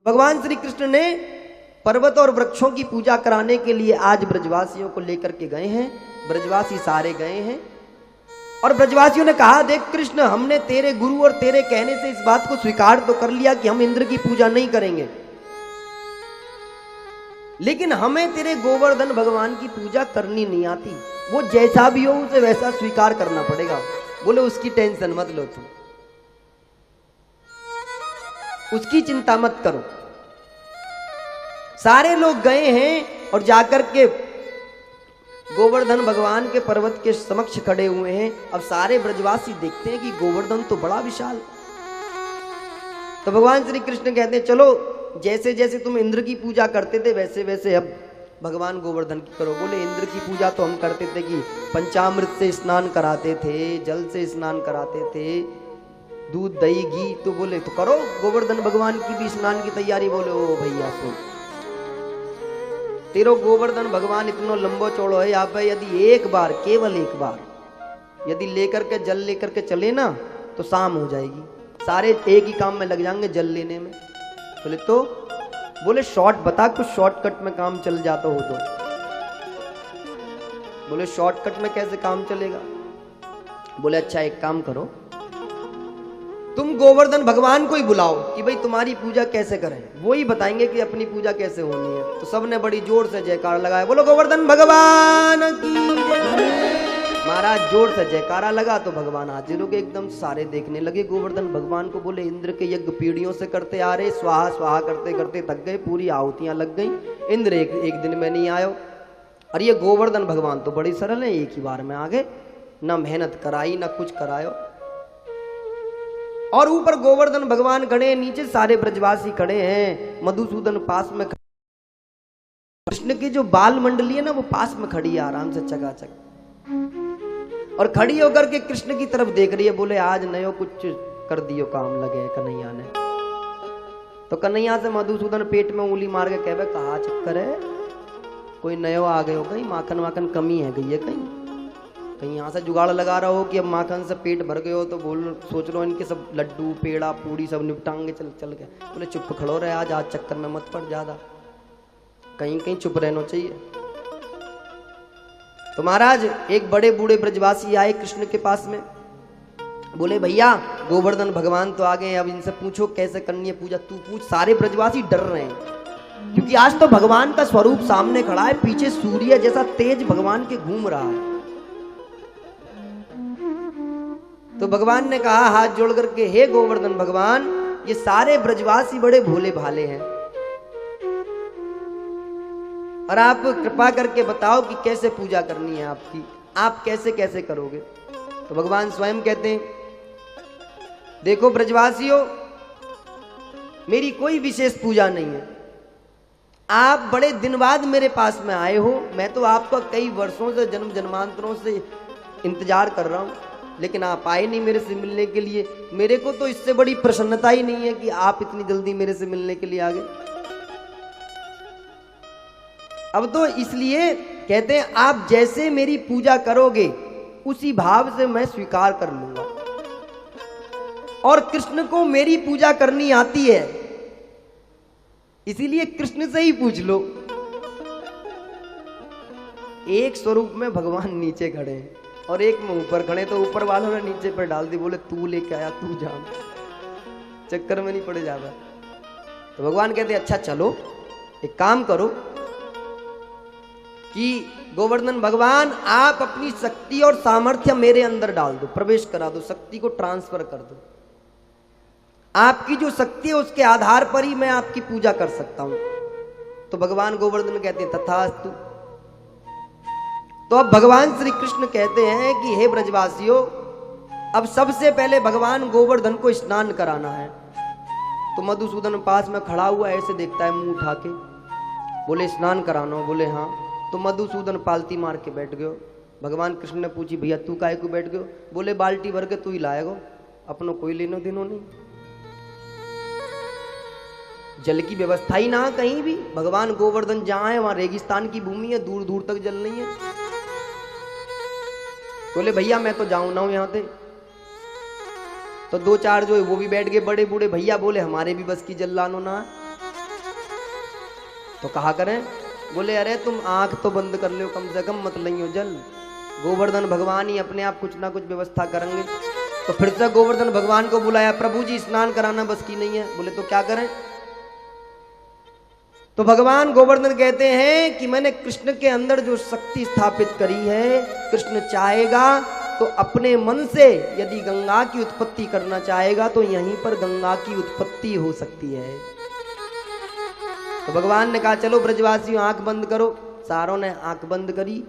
भगवान श्री कृष्ण ने पर्वत और वृक्षों की पूजा कराने के लिए आज ब्रजवासियों को लेकर के गए हैं। ब्रजवासी सारे गए हैं और ब्रजवासियों ने कहा, देख कृष्ण, हमने तेरे गुरु और तेरे कहने से इस बात को स्वीकार तो कर लिया कि हम इंद्र की पूजा नहीं करेंगे, लेकिन हमें तेरे गोवर्धन भगवान की पूजा करनी नहीं आती। वो जैसा भी हो उसे वैसा स्वीकार करना पड़ेगा। बोले उसकी टेंशन मत लो, तुम उसकी चिंता मत करो। सारे लोग गए हैं और जाकर के गोवर्धन भगवान के पर्वत के समक्ष खड़े हुए हैं। अब सारे ब्रजवासी देखते हैं कि गोवर्धन तो बड़ा विशाल। तो भगवान श्री कृष्ण कहते हैं, चलो जैसे जैसे तुम इंद्र की पूजा करते थे वैसे वैसे अब भगवान गोवर्धन की करो। बोले इंद्र की पूजा तो हम करते थे कि पंचामृत से स्नान कराते थे, जल से स्नान कराते थे, दूध दही घी। तो बोले तो करो गोवर्धन भगवान की भी स्नान की तैयारी। बोले ओ भैया सुन, तेरो गोवर्धन भगवान इतना लंबो चौड़ो है, यहाँ पे यदि एक बार, केवल एक बार यदि लेकर के जल लेकर के चले ना तो शाम हो जाएगी। सारे एक ही काम में लग जाएंगे, जल लेने में। बोले तो बोले शॉर्ट बता, कुछ शॉर्टकट में काम चल जाता हो तो। बोले शॉर्टकट में कैसे काम चलेगा? बोले अच्छा एक काम करो, तुम गोवर्धन भगवान को ही बुलाओ कि भाई तुम्हारी पूजा कैसे करें, वो ही बताएंगे कि अपनी पूजा कैसे होनी है। तो सबने बड़ी जोर से जयकारा लगाया, बोलो गोवर्धन भगवान की जय। महाराज जोर से जयकारा लगा तो भगवान हाजिर हो गए एकदम। सारे देखने लगे गोवर्धन भगवान को। बोले इंद्र के यज्ञ पीढ़ियों से करते आ रहे, स्वाहा स्वाहा करते करते थक गए, पूरी आहुतियां लग गई, इंद्र एक दिन में नहीं आयो। और ये गोवर्धन भगवान तो बड़ी सरल है, एक ही बार में आ गए, ना मेहनत कराई ना कुछ करायो। और ऊपर गोवर्धन भगवान खड़े हैं, नीचे सारे ब्रजवासी खड़े हैं। मधुसूदन पास में, कृष्ण की जो बाल मंडली है ना वो पास में खड़ी है आराम से चकाचक, और खड़ी होकर के कृष्ण की तरफ देख रही है। बोले आज नयो कुछ कर दियो काम लगे कन्हैया ने। तो कन्हैया से मधुसूदन पेट में उंगली मार के कहवे, कहा चक्कर है, कोई नयो आ गए हो, कहीं माखन वाखन कमी है गई है, कहीं यहाँ से जुगाड़ लगा रहा हो कि अब माखन से पेट भर गए हो तो बोल सोच लो इनके सब लड्डू पेड़ा पूड़ी सब निपटांगे चल चल के। बोले चुप खड़ो रहे, आज चक्कर में मत पड़ ज्यादा, कहीं कहीं चुप रहना चाहिए। तो महाराज एक बड़े बूढ़े ब्रजवासी आए कृष्ण के पास में। बोले भैया गोवर्धन भगवान तो आ गए, अब इनसे पूछो कैसे करनी है पूजा, तू पूछ। सारे ब्रजवासी डर रहे हैं क्योंकि आज तो भगवान का स्वरूप सामने खड़ा है, पीछे सूर्य जैसा तेज भगवान के घूम रहा है। तो भगवान ने कहा हाथ जोड़ करके, हे गोवर्धन भगवान, ये सारे ब्रजवासी बड़े भोले भाले हैं और आप कृपा करके बताओ कि कैसे पूजा करनी है आपकी, आप कैसे कैसे करोगे। तो भगवान स्वयं कहते हैं, देखो ब्रजवासियों, मेरी कोई विशेष पूजा नहीं है। आप बड़े दिन बाद मेरे पास में आए हो, मैं तो आपका कई वर्षों से जन्म जन्मांतरों से इंतजार कर रहा हूं, लेकिन आप आए नहीं मेरे से मिलने के लिए। मेरे को तो इससे बड़ी प्रसन्नता ही नहीं है कि आप इतनी जल्दी मेरे से मिलने के लिए आ गए। अब तो इसलिए कहते हैं आप जैसे मेरी पूजा करोगे उसी भाव से मैं स्वीकार कर लूंगा। और कृष्ण को मेरी पूजा करनी आती है, इसीलिए कृष्ण से ही पूछ लो। एक स्वरूप में भगवान नीचे खड़े हैं और एक में ऊपर खड़े, तो ऊपर वालों ने नीचे पर डाल दी। बोले तू लेके आया, तू जान, चक्कर में नहीं पड़े जाता। तो भगवान कहते अच्छा चलो एक काम करो कि गोवर्धन भगवान आप अपनी शक्ति और सामर्थ्य मेरे अंदर डाल दो, प्रवेश करा दो, शक्ति को ट्रांसफर कर दो। आपकी जो शक्ति है उसके आधार पर ही मैं आपकी पूजा कर सकता हूं। तो भगवान गोवर्धन कहते हैं तथास्तु। तो अब भगवान श्री कृष्ण कहते हैं कि हे ब्रजवासियों, अब सबसे पहले भगवान गोवर्धन को स्नान कराना है। तो मधुसूदन पास में खड़ा हुआ ऐसे देखता है मुंह उठा के। बोले स्नान कराना हो? बोले हाँ। तो मधुसूदन पालती मार के बैठ गयो। भगवान कृष्ण ने पूछी भैया तू काहे को बैठ गयो? बोले बाल्टी भर के तू ही लाएगो, अपनों कोई लेनो देनो नहीं, जल की व्यवस्था ही ना कहीं भी। भगवान गोवर्धन जहां है वहां रेगिस्तान की भूमि है, दूर दूर तक जल नहीं है। बोले भैया मैं तो जाऊं ना हूं यहां से। तो दो चार जो है वो भी बैठ गए बड़े बूढ़े भैया। बोले हमारे भी बस की जल लानो ना। तो कहा करें, बोले अरे तुम आंख तो बंद कर लो कम से कम, मत लियो जल। गोवर्धन भगवान ही अपने आप कुछ ना कुछ व्यवस्था करेंगे। तो फिर से गोवर्धन भगवान को बुलाया, प्रभु जी स्नान कराना बस की नहीं है। बोले तो क्या करें? तो भगवान गोवर्धन कहते हैं कि मैंने कृष्ण के अंदर जो शक्ति स्थापित करी है, कृष्ण चाहेगा तो अपने मन से यदि गंगा की उत्पत्ति करना चाहेगा तो यहीं पर गंगा की उत्पत्ति हो सकती है। तो भगवान ने कहा चलो ब्रजवासियों आंख बंद करो। सारों ने आंख बंद करी।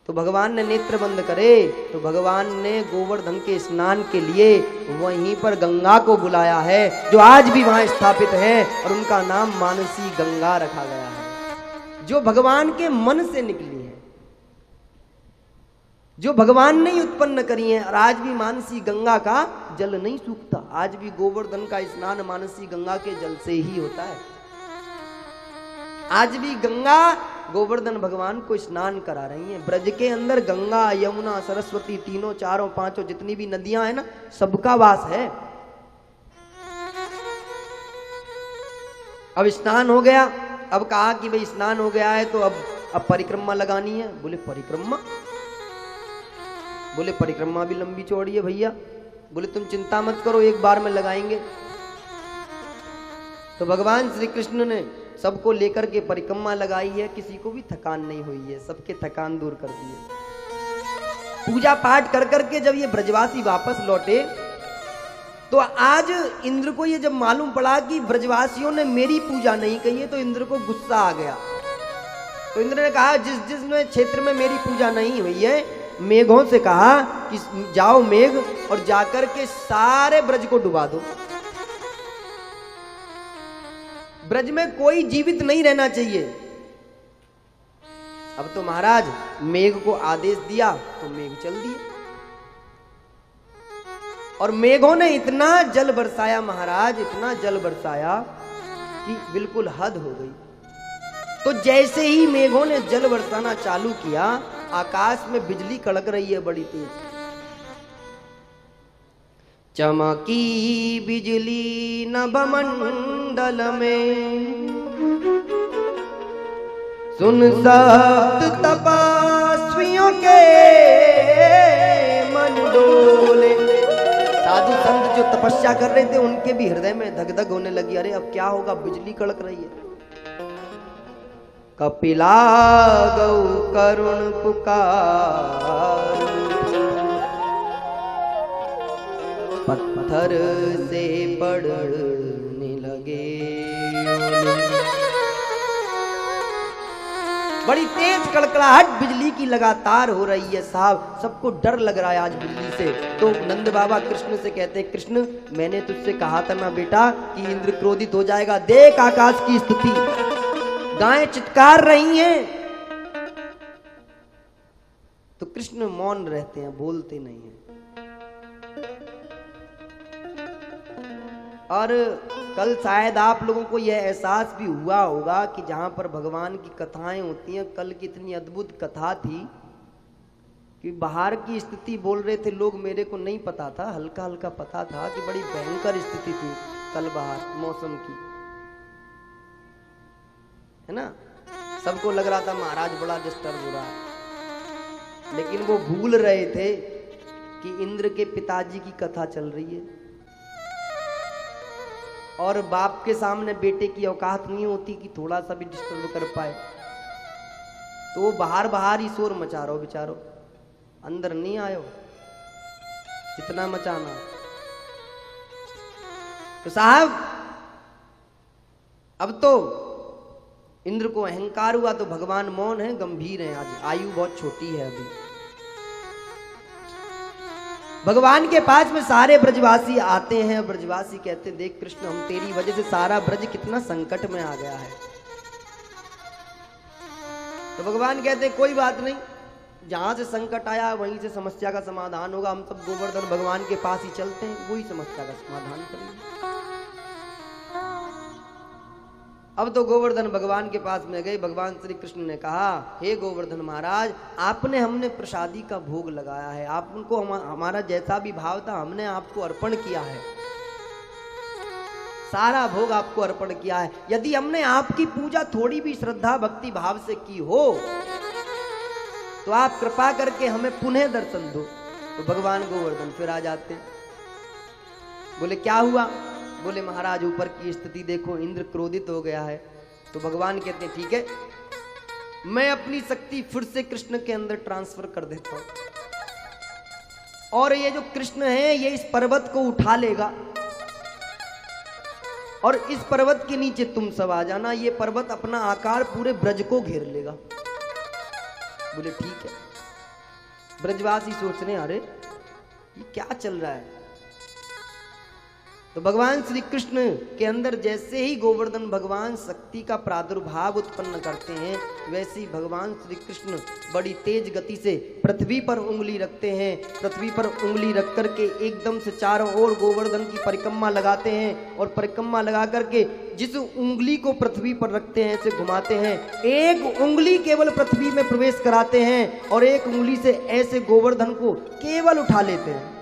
तो भगवान ने नेत्र बंद करे तो भगवान ने गोवर्धन के स्नान के लिए वहीं पर गंगा को बुलाया है, जो आज भी वहां स्थापित है, और उनका नाम मानसी गंगा रखा गया है, जो भगवान के मन से निकली है, जो भगवान ने ही उत्पन्न करी है। और आज भी मानसी गंगा का जल नहीं सूखता, आज भी गोवर्धन का स्नान मानसी गंगा के जल से ही होता है। आज भी गंगा गोवर्धन भगवान को स्नान करा रही हैं। ब्रज के अंदर गंगा, यमुना, सरस्वती, तीनों चारों पांचों जितनी भी नदियां हैं ना, सबका वास है। अब स्नान हो गया। अब कहा कि भाई स्नान हो गया है तो अब परिक्रमा लगानी है। बोले परिक्रमा? बोले परिक्रमा भी लंबी चौड़ी है भैया। बोले तुम चिंता मत करो, एक बार में लगाएंगे। तो भगवान श्री कृष्ण ने सबको लेकर के परिक्रमा लगाई है, किसी को भी थकान नहीं हुई है, सबके थकान दूर कर दी है। पूजा पाठ कर करके जब ये ब्रजवासी वापस लौटे तो आज इंद्र को ये जब मालूम पड़ा कि ब्रजवासियों ने मेरी पूजा नहीं की है तो इंद्र को गुस्सा आ गया। तो इंद्र ने कहा जिस क्षेत्र में मेरी पूजा नहीं हुई है, मेघों से कहा कि जाओ मेघ और जाकर के सारे ब्रज को डुबा दो। ब्रज में कोई जीवित नहीं रहना चाहिए। अब तो महाराज मेघ को आदेश दिया तो मेघ चल दिए, और मेघों ने इतना जल बरसाया महाराज, इतना जल बरसाया कि बिल्कुल हद हो गई। तो जैसे ही मेघों ने जल बरसाना चालू किया, आकाश में बिजली कड़क रही है बड़ी तेज। चमकी बिजली नभमंडल में, सुन शब्द तपस्वियों के मन डोले। साधु संत जो तपस्या कर रहे थे उनके भी हृदय में धक धक होने लगी। अरे अब क्या होगा, बिजली कड़क रही है। कपिला गौ करुण पुकार, पत्थर से पड़ने लगे। बड़ी तेज कड़कड़ाहट बिजली की लगातार हो रही है साहब, सबको डर लग रहा है आज बिजली से। तो नंद बाबा कृष्ण से कहते हैं, कृष्ण मैंने तुझसे कहा था ना बेटा कि इंद्र क्रोधित हो जाएगा, देख आकाश की स्थिति, गायें चित्कार रही हैं। तो कृष्ण मौन रहते हैं, बोलते नहीं हैं। और कल शायद आप लोगों को यह एहसास भी हुआ होगा कि जहां पर भगवान की कथाएं होती हैं, कल की इतनी अद्भुत कथा थी कि बाहर की स्थिति बोल रहे थे लोग, मेरे को नहीं पता था, हल्का हल्का पता था कि बड़ी भयंकर स्थिति थी कल बाहर मौसम की, है ना। सबको लग रहा था महाराज बड़ा डिस्टर्ब हो रहा है, लेकिन वो भूल रहे थे कि इंद्र के पिताजी की कथा चल रही है। और बाप के सामने बेटे की औकात नहीं होती कि थोड़ा सा भी डिस्टर्ब कर पाए, तो वो बाहर बाहर ही शोर मचा रहा हो बेचारो, अंदर नहीं आयो जितना मचाना। तो साहब अब तो इंद्र को अहंकार हुआ तो भगवान मौन है, गंभीर है, आज आयु बहुत छोटी है अभी। भगवान के पास में सारे ब्रजवासी आते हैं, ब्रजवासी कहते हैं देख कृष्ण हम तेरी वजह से सारा ब्रज कितना संकट में आ गया है। तो भगवान कहते हैं कोई बात नहीं, जहां से संकट आया वहीं से समस्या का समाधान होगा। हम सब गोवर्धन भगवान के पास ही चलते हैं, वही समस्या का समाधान करेंगे। अब तो गोवर्धन भगवान के पास में गए। भगवान श्री कृष्ण ने कहा, हे गोवर्धन महाराज, आपने हमने प्रसादी का भोग लगाया है, आप उनको हमारा जैसा भी भाव था हमने आपको अर्पण किया है। सारा भोग आपको अर्पण किया है। यदि हमने आपकी पूजा थोड़ी भी श्रद्धा भक्ति भाव से की हो तो आप कृपा करके हमें पुनः दर्शन दो। तो भगवान गोवर्धन फिर आ जाते। बोले क्या हुआ? बोले महाराज ऊपर की स्थिति देखो, इंद्र क्रोधित हो गया है। तो भगवान कहते हैं ठीक है, मैं अपनी शक्ति फिर से कृष्ण के अंदर ट्रांसफर कर देता हूं और ये जो कृष्ण है ये इस पर्वत को उठा लेगा और इस पर्वत के नीचे तुम सब आ जाना। ये पर्वत अपना आकार पूरे ब्रज को घेर लेगा। बोले ठीक है। ब्रजवासी सोच रहे हैं अरे ये क्या चल रहा है। तो भगवान श्री कृष्ण के अंदर जैसे ही गोवर्धन भगवान शक्ति का प्रादुर्भाव उत्पन्न करते हैं, वैसे ही भगवान श्री कृष्ण बड़ी तेज गति से पृथ्वी पर उंगली रखते हैं। पृथ्वी पर उंगली रख करके एकदम से चारों ओर गोवर्धन की परिक्रमा लगाते हैं और परिक्रमा लगा करके जिस उंगली को पृथ्वी पर रखते हैं ऐसे घुमाते हैं। एक उंगली केवल पृथ्वी में प्रवेश कराते हैं और एक उंगली से ऐसे गोवर्धन को केवल उठा लेते हैं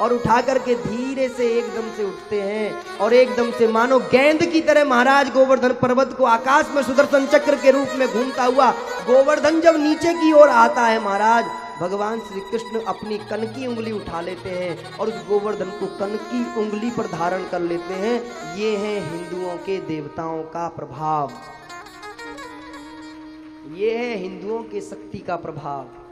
और उठा करके धीरे से एकदम से उठते हैं और एकदम से मानो गेंद की तरह महाराज गोवर्धन पर्वत को आकाश में सुदर्शन चक्र के रूप में घूमता हुआ गोवर्धन जब नीचे की ओर आता है, महाराज भगवान श्री कृष्ण अपनी कनकी उंगली उठा लेते हैं और उस गोवर्धन को कनकी उंगली पर धारण कर लेते हैं। ये है हिंदुओं के देवताओं का प्रभाव, ये है हिंदुओं के शक्ति का प्रभाव।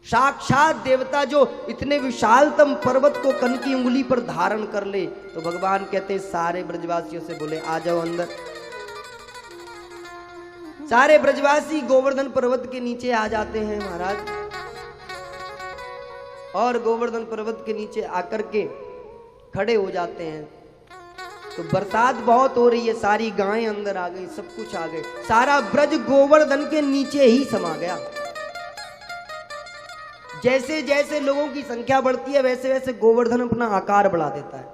साक्षात देवता जो इतने विशालतम पर्वत को कनकी उंगली पर धारण कर ले। तो भगवान कहते हैं सारे ब्रजवासियों से बोले आ जाओ अंदर। सारे ब्रजवासी गोवर्धन पर्वत के नीचे आ जाते हैं महाराज और गोवर्धन पर्वत के नीचे आकर के खड़े हो जाते हैं। तो बरसात बहुत हो रही है, सारी गायें अंदर आ गई, सब कुछ आ गए, सारा ब्रज गोवर्धन के नीचे ही समा गया। जैसे जैसे लोगों की संख्या बढ़ती है वैसे वैसे गोवर्धन अपना आकार बढ़ा देता है।